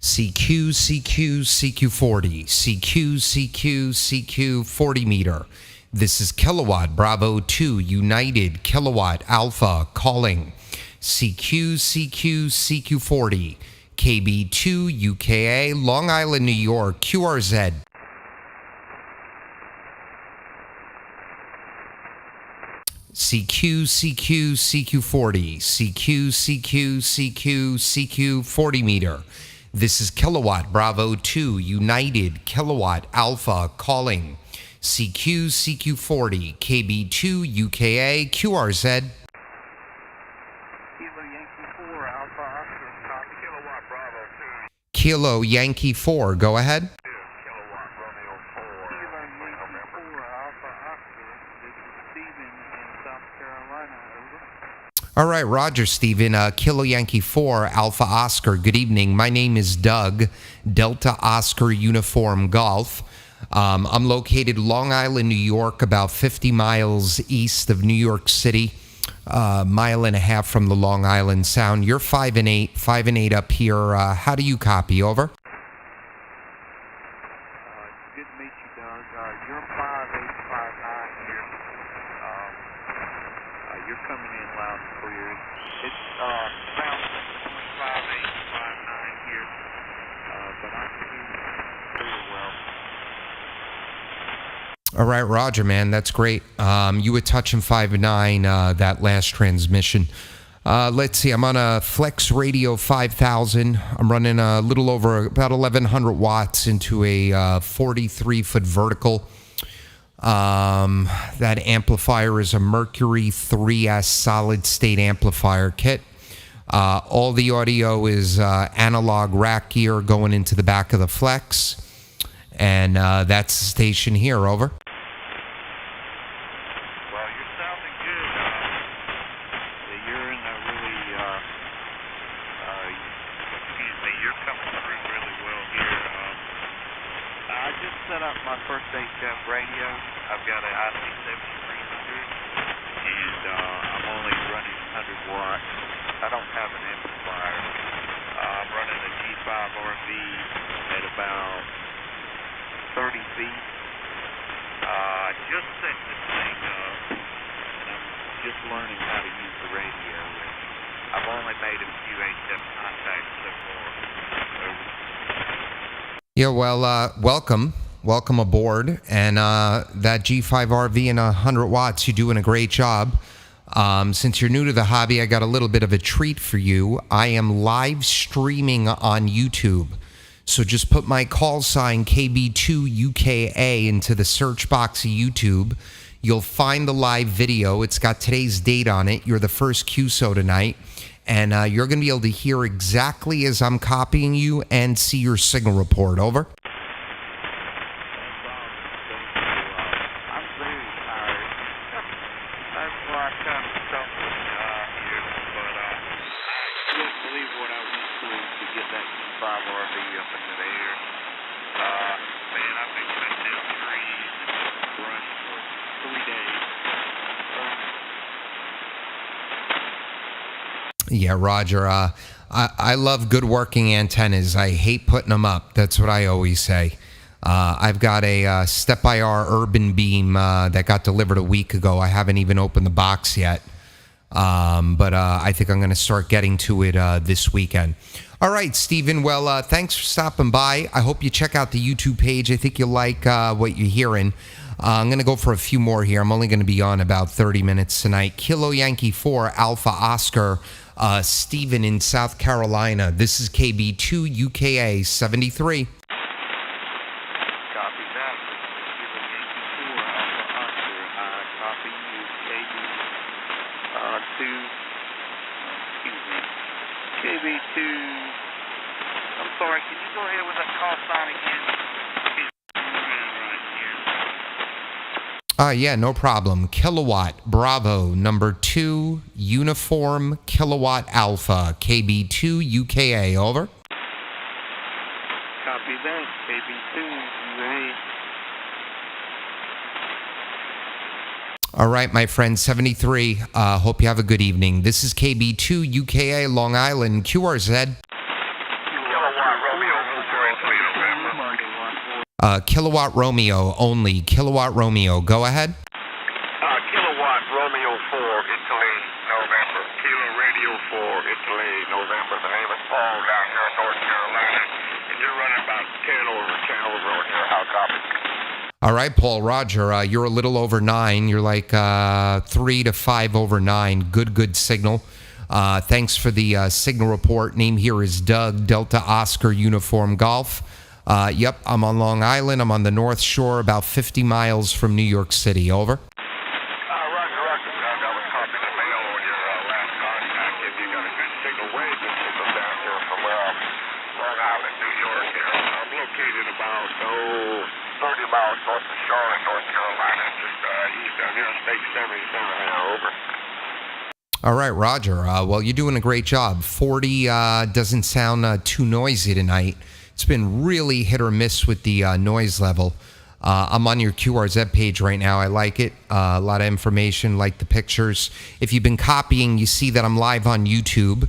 CQ, CQ, CQ40, CQ, CQ, CQ 40 meter. This is Kilowatt Bravo 2 United Kilowatt Alpha calling. CQ, CQ, CQ40, KB2 UKA, Long Island, New York, QRZ. CQ, CQ, CQ40, CQ, CQ, CQ, CQ 40 meter. This is Kilowatt Bravo 2 United Kilowatt Alpha calling. CQ, CQ40, KB2 UKA, QRZ. Kilo Yankee 4, go ahead. All right, Roger, Stephen. Kilo Yankee 4, Alpha Oscar. Good evening. My name is Doug, Delta Oscar Uniform Golf. I'm located Long Island, New York, about 50 miles east of New York City, a mile and a half from the Long Island Sound. You're 5 and 8 up here. How do you copy? Over. Good to meet you, Doug. You're 5859 here. You're coming in loud and clear. It's sounds between 5859 here, but I can hear you pretty well. All right, Roger, man. That's great. You were touching 5.9 that last transmission. Let's see. I'm on a Flex Radio 5000. I'm running a little over about 1,100 watts into a 43-foot vertical. That amplifier is a Mercury III solid-state amplifier kit. All the audio is analog rack gear going into the back of the Flex. And that's the station here, over. Well, you're sounding good. You're in a really, you're coming through really well here. I just set up my first HF radio. I've got an IC7300, and I'm only running 100 watts. I don't have an amplifier. I'm running a G5RV at about 30 feet. I just set this thing up, and I'm just learning how to use the radio. I've only made a few HF contacts so far. Yeah, well, welcome aboard. And that G5RV and 100 watts, you're doing a great job. Since you're new to the hobby, I got a little bit of a treat for you. I am live streaming on YouTube. So just put my call sign KB2 UKA into the search box of YouTube. You'll find the live video. It's got today's date on it. You're the first QSO tonight. And you're going to be able to hear exactly as I'm copying you and see your signal report. Over. I'm very tired. That's why I kind of stuck with here. But I couldn't believe what I went through to get that 5RV up into the air. Man, I've been cutting down trees and brush for 3 days. Yeah, Roger. I love good working antennas. I hate putting them up. That's what I always say. I've got a Step-IR Urban Beam that got delivered a week ago. I haven't even opened the box yet. But I think I'm going to start getting to it this weekend. All right, Stephen. Well, thanks for stopping by. I hope you check out the YouTube page. I think you'll like what you're hearing. I'm going to go for a few more here. I'm only going to be on about 30 minutes tonight. Kilo Yankee 4, Alpha Oscar, Stephen in South Carolina. This is KB2 UKA 73. Copy that. Kilo Yankee 4, Alpha Oscar. Copy you, KB2. I'm sorry, can you go ahead with that call sign again? Yeah, no problem. Kilowatt Bravo number 2 Uniform Kilowatt Alpha KB2 UKA. Over. Copy that. KB2 UKA. All right, my friend, 73. Hope you have a good evening. This is KB2 UKA Long Island QRZ. Kilo Kilowatt Romeo only. Kilowatt Romeo. Go ahead. Kilowatt Romeo 4, Italy, November. Kilo Radio 4, Italy, November. The name is Paul down here in North Carolina. And you're running about 10 over here. How copy? All right, Paul, Roger. You're a little over 9. You're like 3 to 5 over 9. Good signal. Thanks for the signal report. Name here is Doug, Delta Oscar Uniform Golf. Yep, I'm on Long Island. I'm on the North Shore, about 50 miles from New York City. Over. Roger. Doug, I was copying the mail on your last contact. If you got a good signal, way good signal down here from Long Island, New York. Here. I'm located about 30 miles north of Charlotte, North Carolina, just east of Interstate 77 here. Over. All right, Roger. Well, you're doing a great job. 40 doesn't sound too noisy tonight. It's been really hit or miss with the noise level. I'm on your QRZ page right now. I like it. A lot of information, like the pictures. If you've been copying, you see that I'm live on YouTube.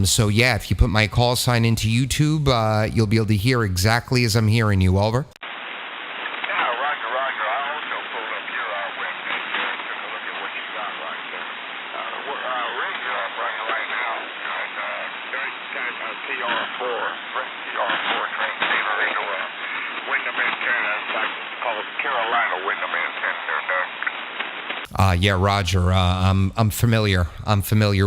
So, yeah, if you put my call sign into YouTube, you'll be able to hear exactly as I'm hearing you. Over. Yeah, Roger. I also pulled up your webpage here and took a look at what you got right there. Radio I'm running right now is TR4, TR4 transceiver into a Wyndham antenna. It's like called Carolina Wyndham antenna there, Doug. Yeah, Roger. I'm familiar.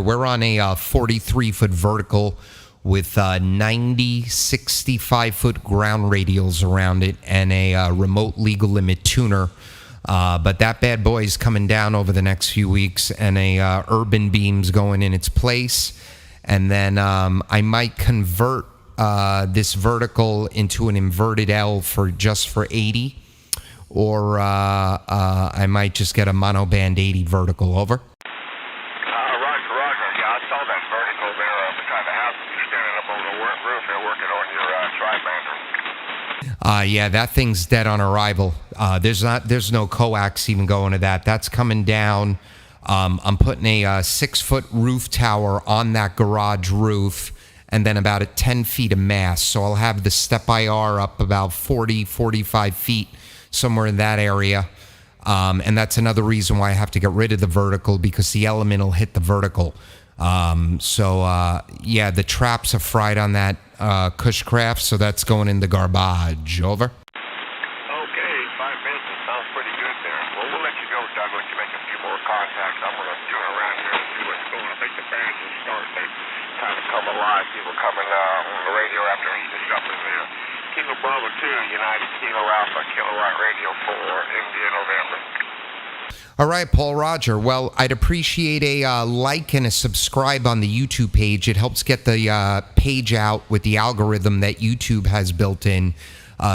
We're on a 43-foot vertical with 90 65-foot ground radials around it and a remote legal limit tuner. But that bad boy's coming down over the next few weeks, and a urban beam's going in its place. And then I might convert this vertical into an inverted L for 80, or I might just get a monoband 80 vertical. Over. Roger. Yeah, I saw that vertical there beside the house. You're standing up on the roof here working on your tri-bander. Yeah, that thing's dead on arrival. There's no coax even going to that. That's coming down. I'm putting a 6-foot roof tower on that garage roof, and then about 10 feet of mast. So I'll have the step IR up about 45 feet, somewhere in that area. And that's another reason why I have to get rid of the vertical, because the element will hit the vertical. Yeah, the traps are fried on that Cushcraft, so that's going in the garbage. Over. Okay, 5 minutes. That sounds pretty good there. Well, we'll let you go, Doug, let you make a few more contacts. I'm going to tune around here and see what's going on. I think the bands are starting to kind of come alive. People coming on the radio after eating something there. Kilo Bravo 2, United Kilo Alpha, Kilowatt Radio 4, India, November. All right, Paul, Roger. Well, I'd appreciate a like and a subscribe on the YouTube page. It helps get the page out with the algorithm that YouTube has built in.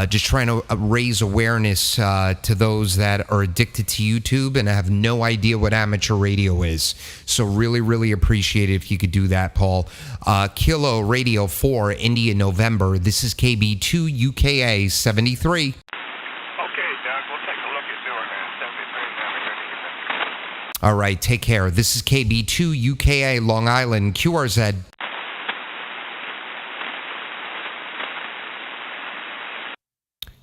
Just trying to raise awareness to those that are addicted to YouTube and have no idea what amateur radio is. So really appreciate it if you could do that, Paul. Kilo Radio 4, India, November. This is KB2 UKA 73. All right, take care. This is KB2 UKA Long Island QRZ.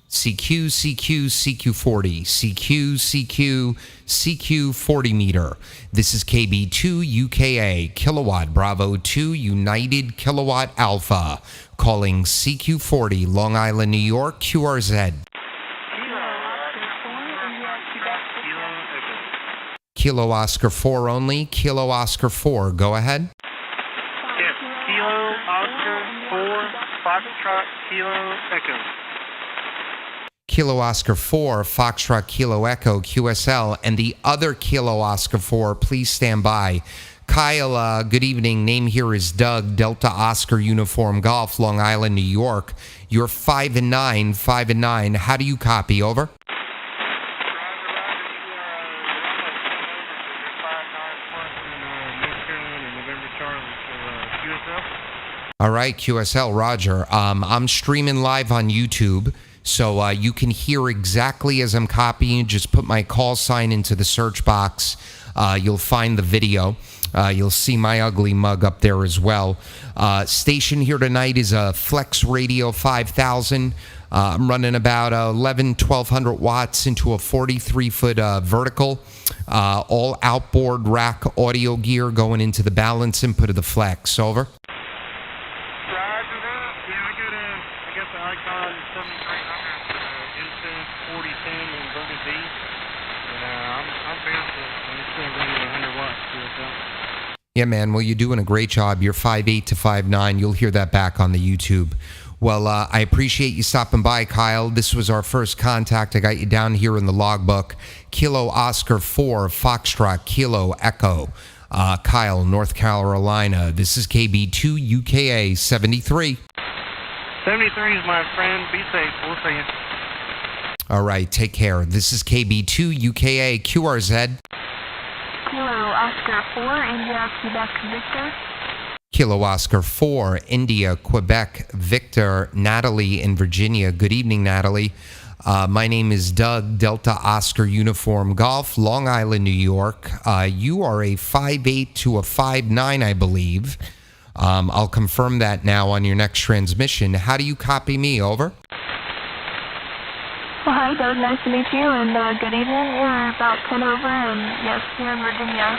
CQ40, CQ 40 meter. This is KB2 UKA Kilowatt Bravo 2 United Kilowatt Alpha, calling CQ40 Long Island, New York QRZ. Kilo Oscar 4 only. Kilo Oscar 4. Go ahead. Yes, Kilo Oscar 4, Foxtrot Kilo Echo. Kilo Oscar 4, Foxtrot Kilo Echo, QSL, and the other Kilo Oscar 4, please stand by. Heil, good evening. Name here is Doug, Delta Oscar Uniform Golf, Long Island, New York. You're 5 and 9. How do you copy? Over. All right, QSL, Roger. I'm streaming live on YouTube, so you can hear exactly as I'm copying. Just put my call sign into the search box. You'll find the video. You'll see my ugly mug up there as well. Station here tonight is a Flex Radio 5000. I'm running about 1200 watts into a 43-foot vertical. All outboard rack audio gear going into the balance input of the Flex. Over. Roger that. Yeah, I got the Icon 7300 Incense 4010 in Burgundy Beach. And I'm barefoot, and it's still running 100 watts to it, though. Yeah, man. Well, you're doing a great job. You're 5'8" to 5'9". You'll hear that back on the YouTube. Well, I appreciate you stopping by, Kyle. This was our first contact. I got you down here in the logbook. Kilo Oscar 4, Foxtrot, Kilo Echo. Kyle, North Carolina. This is KB2 UKA 73. 73 is my friend. Be safe. We'll see you. All right, take care. This is KB2 UKA QRZ. Kilo Oscar 4, India, Quebec, Victor. Kilo Oscar 4, India, Quebec, Victor. Natalie in Virginia. Good evening, Natalie. My name is Doug, Delta Oscar Uniform Golf, Long Island, New York. You are a 5'8" to a 5'9", I believe. I'll confirm that now on your next transmission. How do you copy me? Over. Well, hi, Doug. Nice to meet you, and good evening. We're about 10 over, and yes, here in Virginia.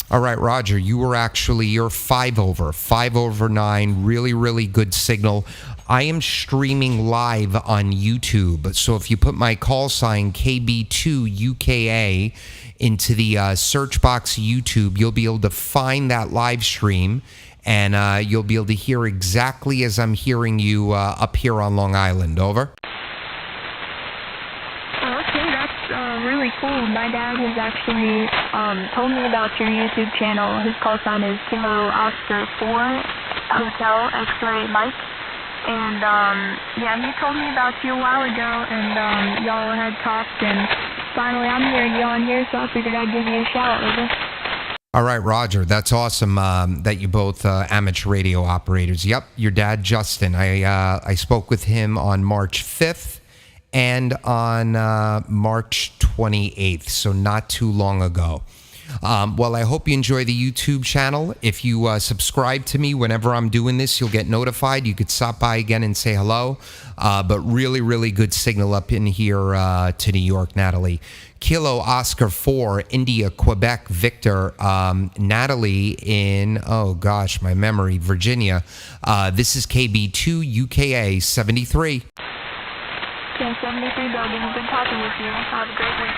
All right, Roger, you're 5 over 9. Really, really good signal. I am streaming live on YouTube. So if you put my call sign KB2 UKA into the search box YouTube, you'll be able to find that live stream, and you'll be able to hear exactly as I'm hearing you up here on Long Island. Over. Really cool. My dad has actually told me about your YouTube channel. His call sign is Kilo Oscar 4 Hotel X-Ray Mike. And yeah, he told me about you a while ago, and y'all had talked, and finally I'm hearing you on here, so I figured I'd give you a shout. Over. All right, Roger. That's awesome that you both amateur radio operators. Yep, your dad, Justin. I spoke with him on March 5th. And on March 28th, so not too long ago. Well, I hope you enjoy the YouTube channel. If you subscribe to me whenever I'm doing this, you'll get notified. You could stop by again and say hello. But really, really good signal up in here to New York, Natalie. Kilo Oscar 4, India, Quebec, Victor. Natalie in, oh gosh, my memory, Virginia. This is KB2 UKA 73. Yeah, 73 building. Good talking with you. Have a great week.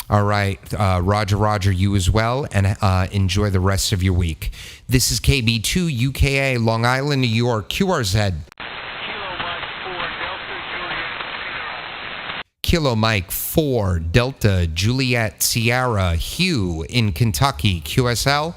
All right. Roger, you as well, and enjoy the rest of your week. This is KB2 UKA, Long Island, New York, QRZ. Kilo Mike 4, Delta Juliet Sierra, Hugh in Kentucky, QSL.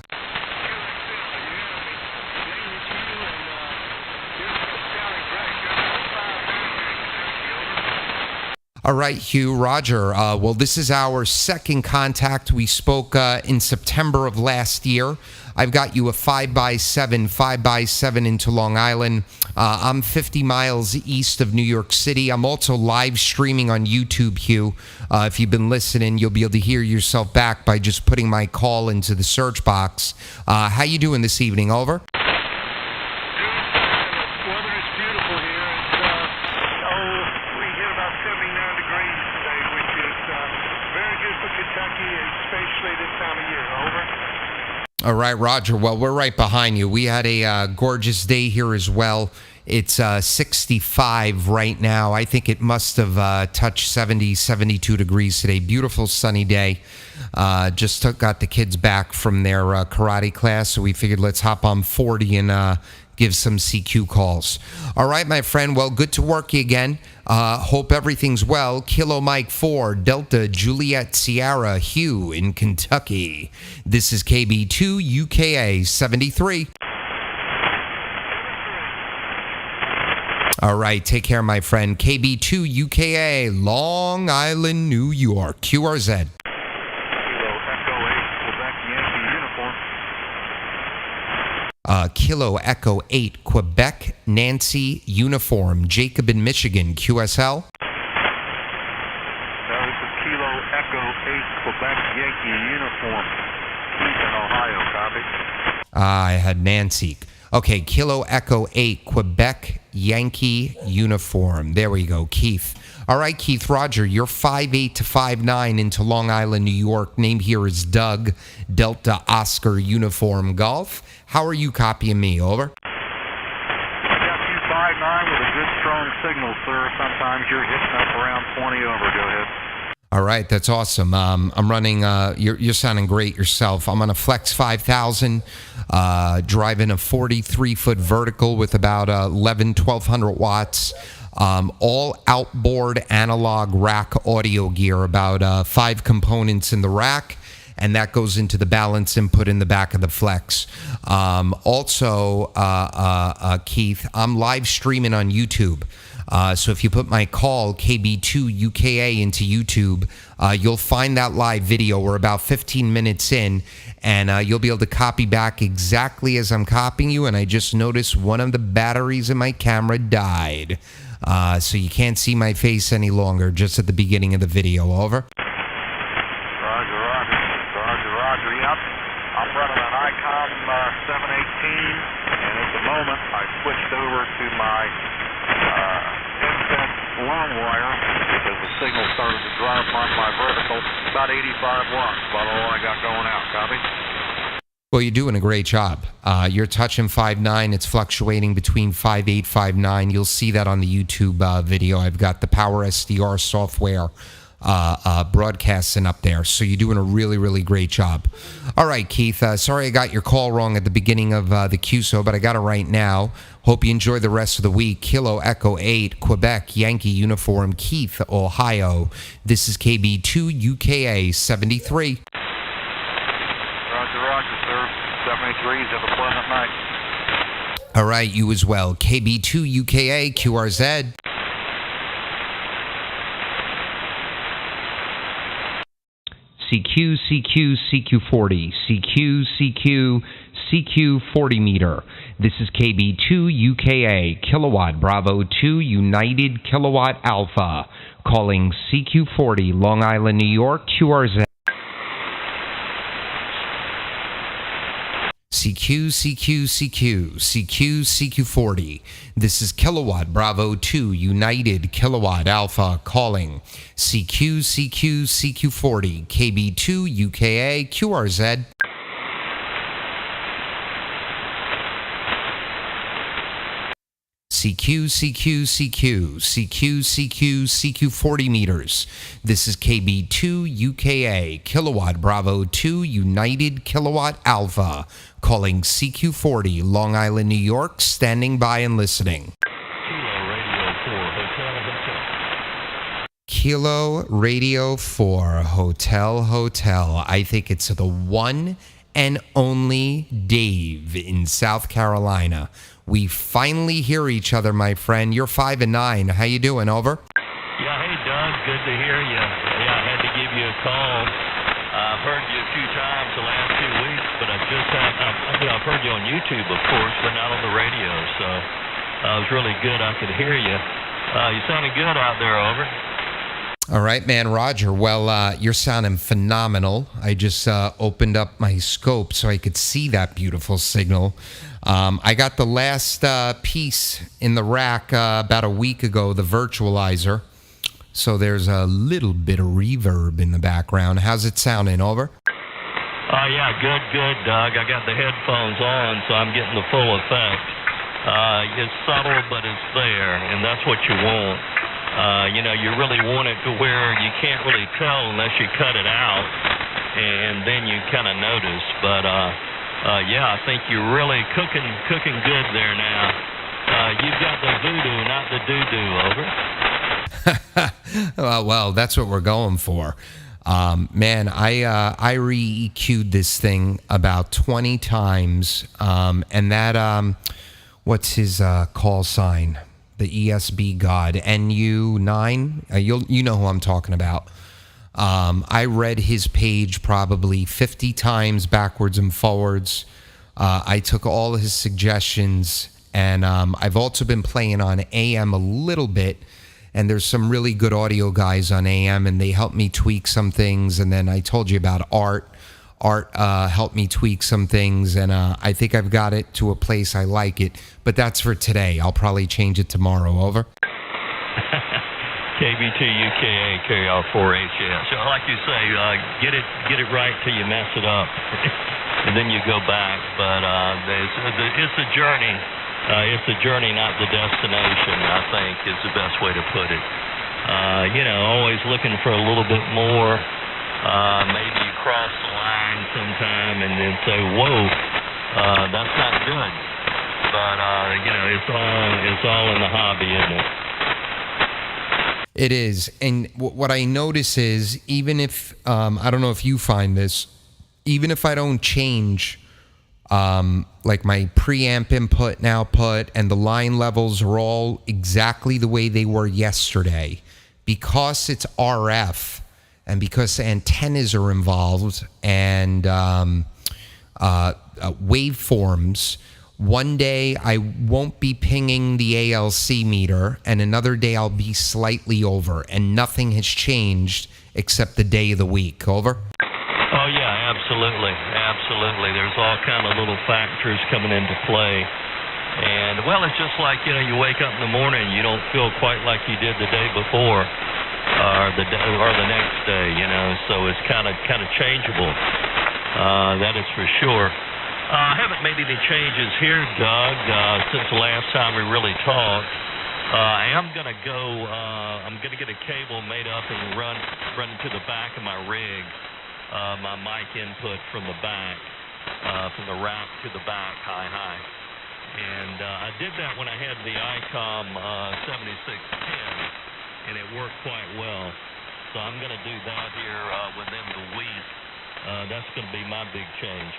All right, Hugh, Roger. Well, this is our second contact. We spoke in September of last year. I've got you a 5x7 into Long Island. I'm 50 miles east of New York City. I'm also live streaming on YouTube, Hugh. If you've been listening, you'll be able to hear yourself back by just putting my call into the search box. How you doing this evening? Over. All right, Roger. Well, we're right behind you. We had a gorgeous day here as well. It's 65 right now. I think it must have touched 70, 72 degrees today. Beautiful sunny day. Just got the kids back from their karate class, so we figured let's hop on 40 and give some CQ calls. All right, my friend. Well, good to work you again. Hope everything's well. Kilo Mike 4, Delta Juliet Sierra, Hugh in Kentucky. This is KB2 UKA 73. All right, take care, my friend. KB2 UKA, Long Island, New York, QRZ. Kilo Echo 8, Quebec, Nancy, Uniform, Jacob in Michigan, QSL. This is Kilo Echo 8, Quebec, Yankee, Uniform. I had Nancy. Okay, Kilo Echo 8, Quebec Yankee uniform. There we go, Keith. All right, Keith, Roger, you're 5'8" to 5'9" into Long Island, New York. Name here is Doug, Delta Oscar uniform golf. How are you copying me? Over. I got you 5'9" with a good strong signal, sir. Sometimes you're hitting up around 20 over. Go ahead. All right, that's awesome. I'm running, you're sounding great yourself. I'm on a Flex 5000, driving a 43-foot vertical with about 1,200 watts. All outboard analog rack audio gear, about 5 components in the rack, and that goes into the balance input in the back of the Flex. Also, Keith, I'm live streaming on YouTube. So if you put my call, KB2UKA, into YouTube, you'll find that live video. We're about 15 minutes in, and you'll be able to copy back exactly as I'm copying you. And I just noticed one of the batteries in my camera died. So you can't see my face any longer, just at the beginning of the video. Over. Roger, roger. Roger, roger. Yep. I'm running an Icon 718, and at the moment I switched over to my headset long wire because the signal started to drop on my vertical. About 85 watts, about all I got going out. Copy? Well, you're doing a great job. You're touching 5'9". It's fluctuating between 5'8", 5'9". You'll see that on the YouTube video. I've got the Power SDR software broadcasting up there. So you're doing a really, really great job. All right, Keith. Sorry I got your call wrong at the beginning of the QSO, but I got it right now. Hope you enjoy the rest of the week. Kilo Echo 8, Quebec Yankee uniform, Keith, Ohio. This is KB2UKA 73. Roger, roger, sir. 783s. Have a pleasant night. All right, you as well. KB2UKA, QRZ. CQ, CQ, CQ40, CQ, CQ, CQ 40 meter. This is KB2UKA, Kilowatt Bravo 2 United Kilowatt Alpha, calling CQ40, Long Island, New York, QRZ. CQ, CQ, CQ, CQ, CQ40. This is Kilowatt Bravo 2 United Kilowatt Alpha calling CQ, CQ, CQ40, KB2 UKA QRZ. CQ, CQ, CQ, CQ, CQ, CQ40 meters. This is KB2 UKA, Kilowatt Bravo 2 United Kilowatt Alpha, calling CQ40, Long Island, New York, standing by and listening. Kilo Radio 4 Hotel Hotel. I think it's the one and only Dave in South Carolina. We finally hear each other, my friend. You're 5 and 9. How you doing? Over. Yeah, hey Doug, good to hear you. Yeah, I had to give you a call. I've heard you a few times the last 2 weeks, but I've heard you on YouTube, of course, but not on the radio. So it was really good. I could hear you. You sounded good out there. Over. All right, man, Roger. Well, you're sounding phenomenal. I just opened up my scope so I could see that beautiful signal. I got the last piece in the rack about a week ago, the virtualizer. So there's a little bit of reverb in the background. How's it sounding? Over. Oh, yeah, good, Doug. I got the headphones on, so I'm getting the full effect. It's subtle, but it's there, and that's what you want. You really want it to where you can't really tell unless you cut it out, and then you kind of notice. But yeah, I think you're really cooking good there now. You've got the voodoo, not the doo-doo. Over. Well, that's what we're going for. Man, I re-EQ'd this thing about 20 times, and that, what's his call sign? The ESB god, NU9. You know who I'm talking about. I read his page probably 50 times backwards and forwards. I took all of his suggestions, and I've also been playing on AM a little bit, and there's some really good audio guys on AM, and they helped me tweak some things. And then I told you about Art Art helped me tweak some things, and I think I've got it to a place I like it. But that's for today. I'll probably change it tomorrow. Over. KB2 UKA KR4HS. So like you say, get it right till you mess it up, and then you go back. But it's a journey. It's a journey, not the destination, I think is the best way to put it. Always looking for a little bit more. Maybe you cross the line sometime and then say, whoa, that's not good. But, it's all in the hobby, isn't it? It is. And what I notice is, even if, I don't know if you find this, even if I don't change like my preamp input and output, and the line levels are all exactly the way they were yesterday, because it's RF and because antennas are involved and waveforms, one day I won't be pinging the ALC meter, and another day I'll be slightly over, and nothing has changed except the day of the week. Over? Oh, yeah, absolutely. Absolutely. There's all kind of little factors coming into play. And, well, it's just like, you wake up in the morning, you don't feel quite like you did the day before or the next day, so it's kind of changeable. That is for sure. I haven't made any changes here, Doug, since the last time we really talked. I am going to go, I'm going to get a cable made up and run into the back of my rig, my mic input from the back, from the rack to the back, high. And I did that when I had the ICOM 7610, and it worked quite well. So I'm going to do that here within the week. That's going to be my big change.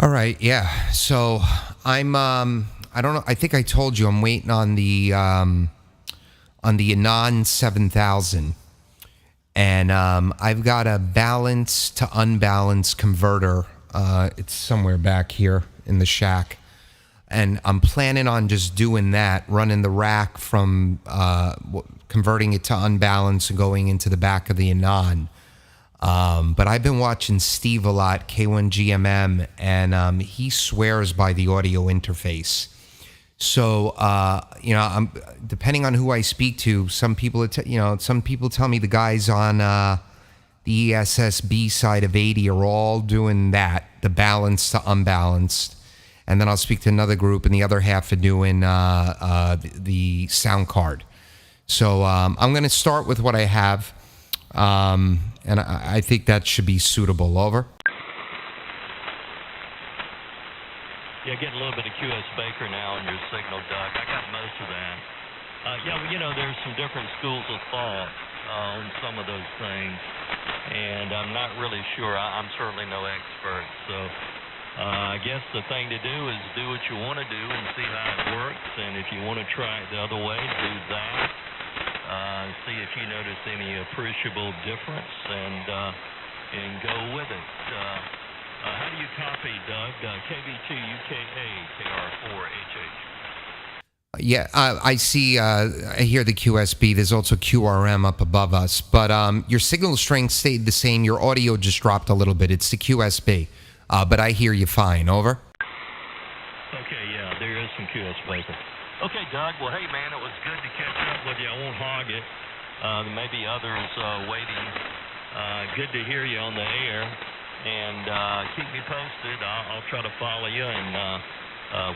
All right, yeah. So I'm I don't know, I think I told you I'm waiting on the Anon 7000. And I've got a balance to unbalanced converter. It's somewhere back here in the shack. And I'm planning on just doing that, running the rack from converting it to unbalanced and going into the back of the Anon. But I've been watching Steve a lot, K1GMM, and he swears by the audio interface. So, I'm depending on who I speak to. Some people tell me the guys on the ESSB side of 80 are all doing that, the balanced to unbalanced. And then I'll speak to another group, and the other half are doing the sound card. So I'm going to start with what I have. And I think that should be suitable. Over. Yeah, getting a little bit of QS Baker now on your signal, Doug. I got most of that. There's some different schools of thought on some of those things, and I'm not really sure. I'm certainly no expert, so I guess the thing to do is do what you want to do and see how it works, and if you want to try it the other way, do that. See if you notice any appreciable difference, and go with it. How do you copy, Doug? KB2 UKA KR4HH. Yeah, I see. I hear the QSB. There's also QRM up above us, but your signal strength stayed the same. Your audio just dropped a little bit. It's the QSB, but I hear you fine. Over. Okay, yeah, there is some QS Baker. Okay, Doug. Well, hey, man, it was good to catch up with you. I won't hog it. There may be others waiting. Good to hear you on the air, and keep me posted. I'll try to follow you, and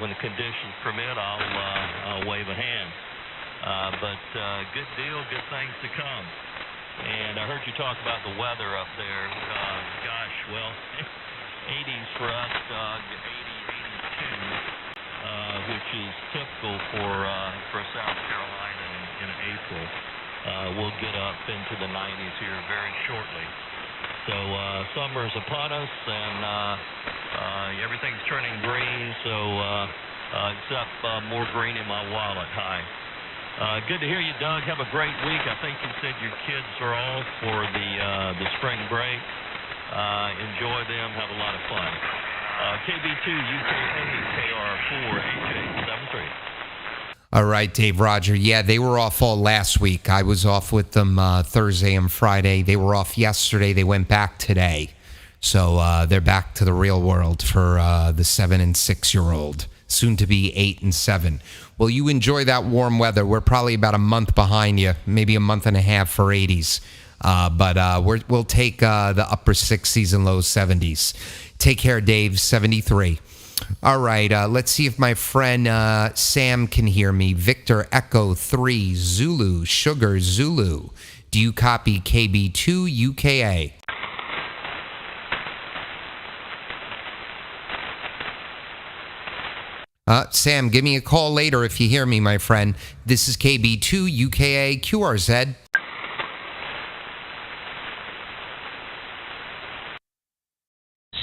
when the conditions permit, I'll wave a hand. But good deal, good things to come. And I heard you talk about the weather up there. Gosh, well, 80s for us, 80, 82. Which is typical for South Carolina in April. We'll get up into the 90s here very shortly. So summer is upon us, and everything's turning green. So except more green in my wallet. Hi. Good to hear you, Doug. Have a great week. I think you said your kids are off for the spring break. Enjoy them. Have a lot of fun. KB2 UKA KR4HH73. All right, Dave, Roger. Yeah, they were off all last week. I was off with them Thursday and Friday. They were off yesterday. They went back today. So they're back to the real world for the 7 and 6-year-old, soon to be 8 and 7. Well, you enjoy that warm weather. We're probably about a month behind you, maybe a month and a half for 80s. But we'll take the upper 60s and low 70s. Take care, Dave, 73. All right, let's see if my friend Sam can hear me. Victor Echo 3 Zulu Sugar Zulu. Do you copy KB2 UKA? Sam, give me a call later if you hear me, my friend. This is KB2 UKA QRZ.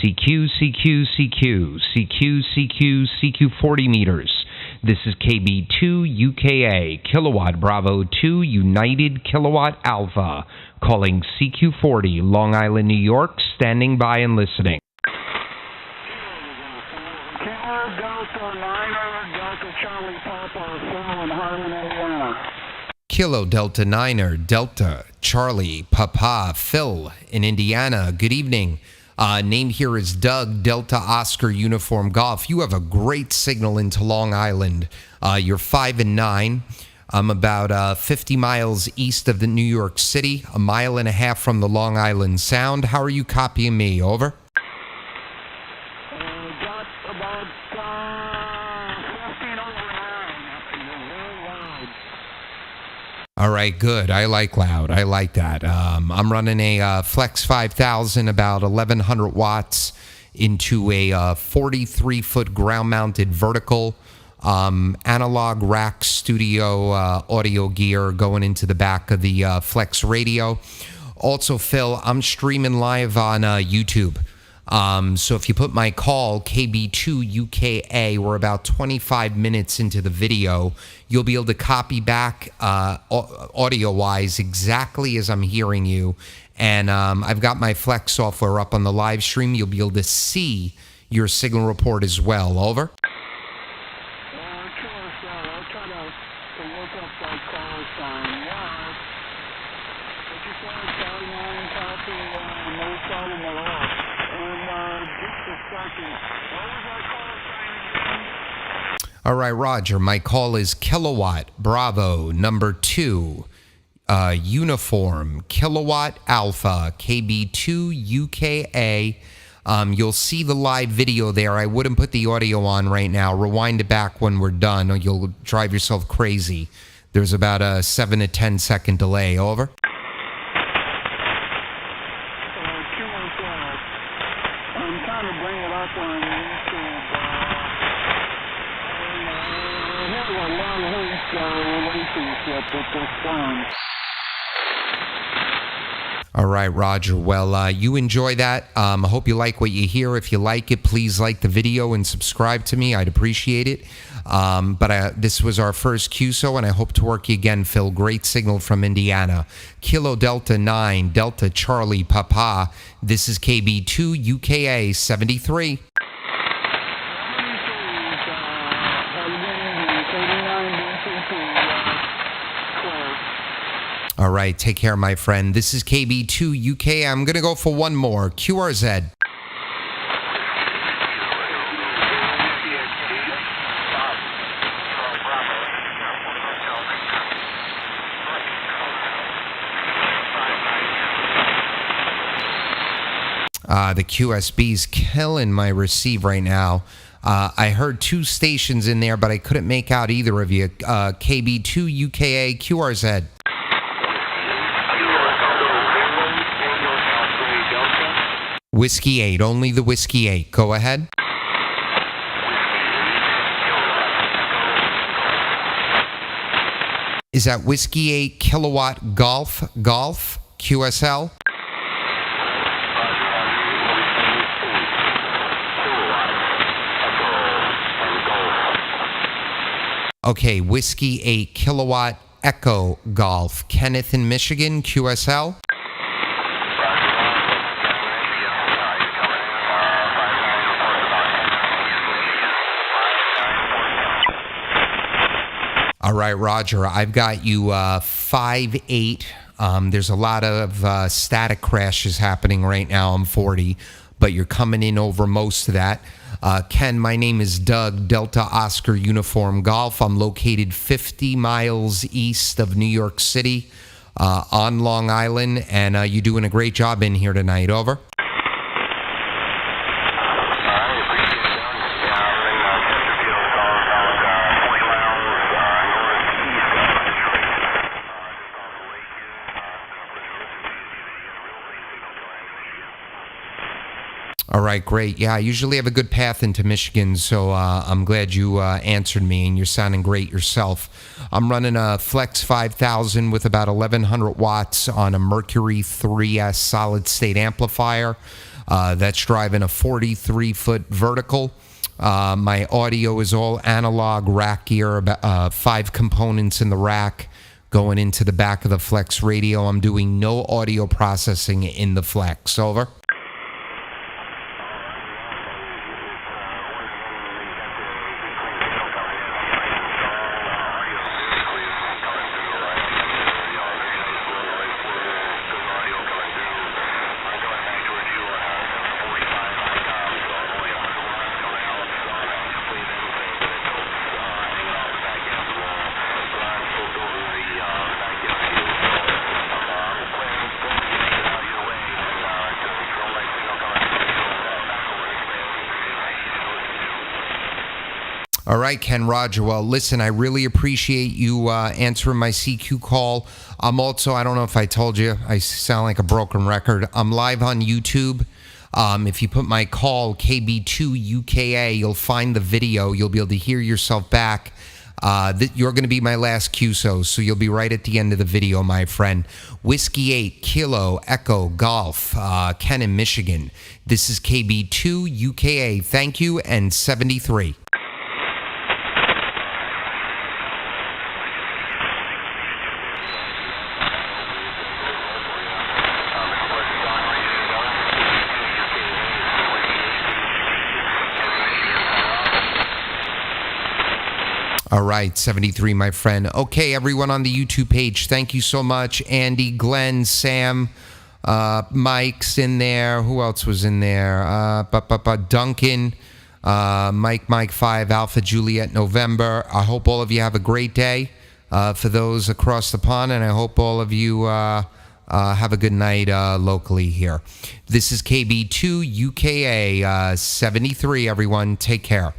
CQ, CQ, CQ, CQ, CQ, CQ 40 meters. This is KB2 UKA, Kilowatt Bravo 2 United Kilowatt Alpha, calling CQ 40, Long Island, New York, standing by and listening. Kilo Delta Niner, Delta Charlie Papa, Phil in Harlan, Indiana. Kilo Delta Niner, Delta Charlie Papa, Phil in Indiana. Good evening. Name here is Doug, Delta Oscar Uniform Golf. You have a great signal into Long Island. You're 5 and 9. I'm about 50 miles east of the New York City, a mile and a half from the Long Island Sound. How are you copying me? Over. Got about 15 over 9. Very loud. All right, good. I like loud. I like that. I'm running a Flex 5000, about 1,100 watts, into a 43-foot ground-mounted vertical analog rack studio audio gear going into the back of the Flex radio. Also, Phil, I'm streaming live on YouTube. So if you put my call, KB2 UKA, we're about 25 minutes into the video, you'll be able to copy back audio-wise exactly as I'm hearing you. And I've got my Flex software up on the live stream. You'll be able to see your signal report as well. Over. I'll try to look up that call sign. Yeah. But you said 49 copy, no problem at all. And just a second. What was that call sign again? All right, Roger. My call is Kilowatt Bravo number 2. Uniform Kilowatt Alpha KB2 UKA. You'll see the live video there. I wouldn't put the audio on right now. Rewind it back when we're done, or you'll drive yourself crazy. There's about a 7 to 10 second delay. Over. I'm trying to bring it up on YouTube. We have a long relationship with this phone. All right, Roger. Well, you enjoy that. I hope you like what you hear. If you like it, please like the video and subscribe to me. I'd appreciate it. But this was our first QSO, and I hope to work you again, Phil. Great signal from Indiana. Kilo Delta 9, Delta Charlie Papa. This is KB2 UKA 73. All right, take care, my friend. This is KB2 UK. I'm going to go for one more. QRZ. The QSB's killing my receive right now. I heard two stations in there, but I couldn't make out either of you. KB2 UKA QRZ. Whiskey 8, only the Whiskey 8. Go ahead. Is that Whiskey 8 Kilowatt Golf QSL? Okay, Whiskey 8 Kilowatt Echo Golf, Kenneth in Michigan, QSL. All right, Roger. I've got you 5'8". There's a lot of static crashes happening right now. I'm 40, but you're coming in over most of that. Ken, my name is Doug, Delta Oscar Uniform Golf. I'm located 50 miles east of New York City on Long Island, and you're doing a great job in here tonight. Over. All right, great. Yeah, I usually have a good path into Michigan, so I'm glad you answered me, and you're sounding great yourself. I'm running a Flex 5000 with about 1,100 watts on a Mercury III solid-state amplifier. That's driving a 43-foot vertical. My audio is all analog rack gear, about 5 components in the rack going into the back of the Flex radio. I'm doing no audio processing in the Flex. Over. All right, Ken, Roger. Well, listen, I really appreciate you answering my CQ call. I'm also, I don't know if I told you, I sound like a broken record. I'm live on YouTube. If you put my call, KB2UKA, you'll find the video. You'll be able to hear yourself back. You're going to be my last QSO, so you'll be right at the end of the video, my friend. Whiskey 8, Kilo, Echo, Golf, Ken in Michigan. This is KB2UKA. Thank you, and 73. All right, 73, my friend. Okay, everyone on the YouTube page, thank you so much. Andy, Glenn, Sam, Mike's in there. Who else was in there? Duncan, Mike 5, Alpha Juliet November. I hope all of you have a great day for those across the pond, and I hope all of you have a good night locally here. This is KB2 UKA 73, everyone. Take care.